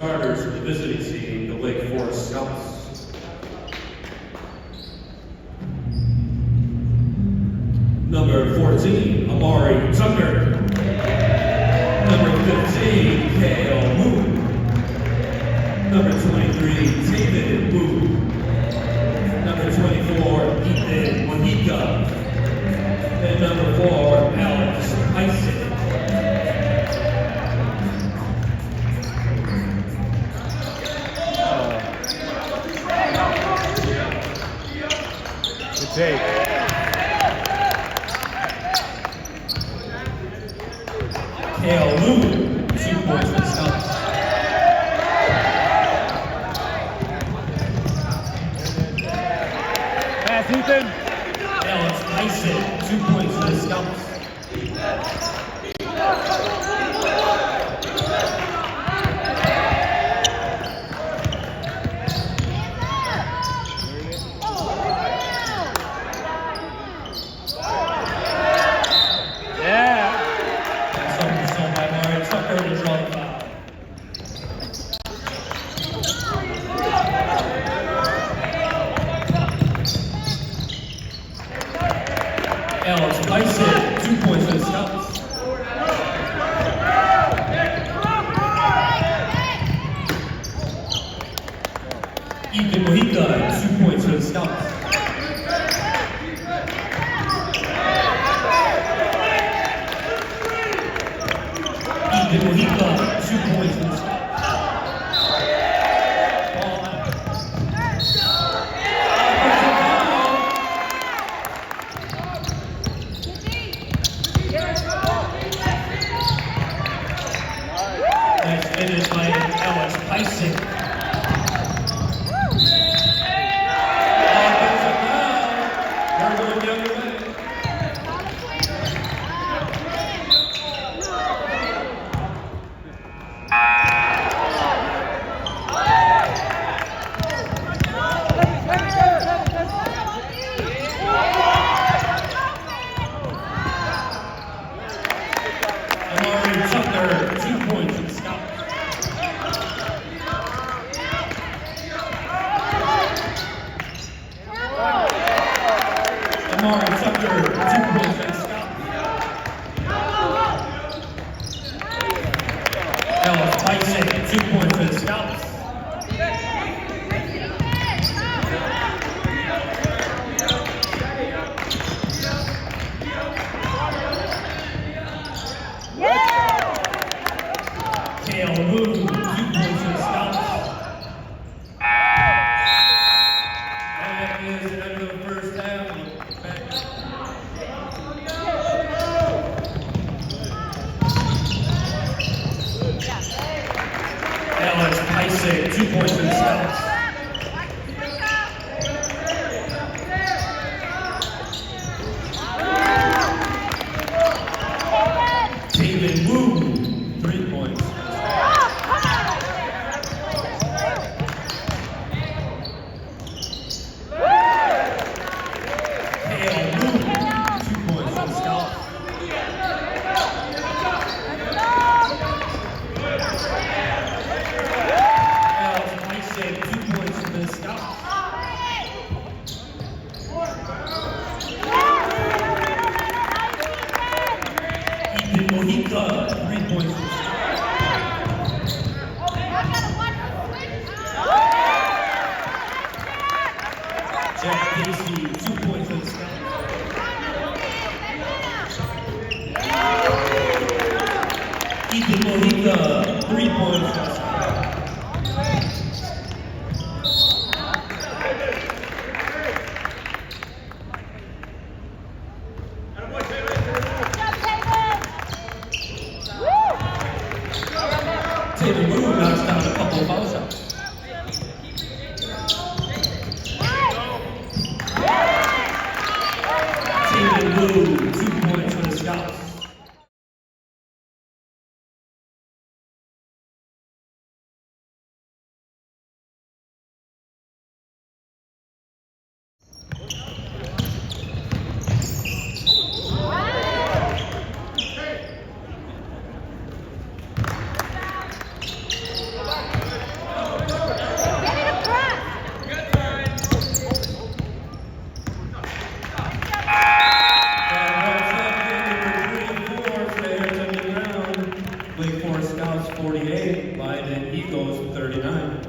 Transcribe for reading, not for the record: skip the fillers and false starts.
Starters for the visiting team, the Lake Forest Scouts. Number 14, Amari Tucker. Number 15, Kale Wu. Number 23, David Wu. Number 24, Ethan Mojica. And number 4, Alex Isaac. Take. Kale Wu, 2 points for the Scouts. Pass, Ethan. Alex Tyson, 2 points for the Scouts. Alex Tyson, 2 points for the Scouts. Ethan Mojica, 2 points for the Scouts. Ethan Mojica, 2 points for the Scouts. Nice finish by Alex Tyson. We're going the other way. Amari Tucker, 2 points for the Scouts. Amari Tucker, 2 points for the Scouts. Alex Tyson, 2 points for the Scouts. Kale Wu, 2 points for the Scouts. That is the end of the first half. Alex Tyson, 2 points for the Scouts. David Wu, 3 points. Kale Wu, 2 points for the Scouts. Alex Tyson, 2 points for the Scouts. Ethan Mojica, 3 points for the Scouts. Jack Casey, 2 points for the Scouts. Ethan Mojica, 3 points for the Scouts. David Wu knocks down a couple of foul shots. David Wu, 2 points for the Scouts. 48 by the Eagles 39.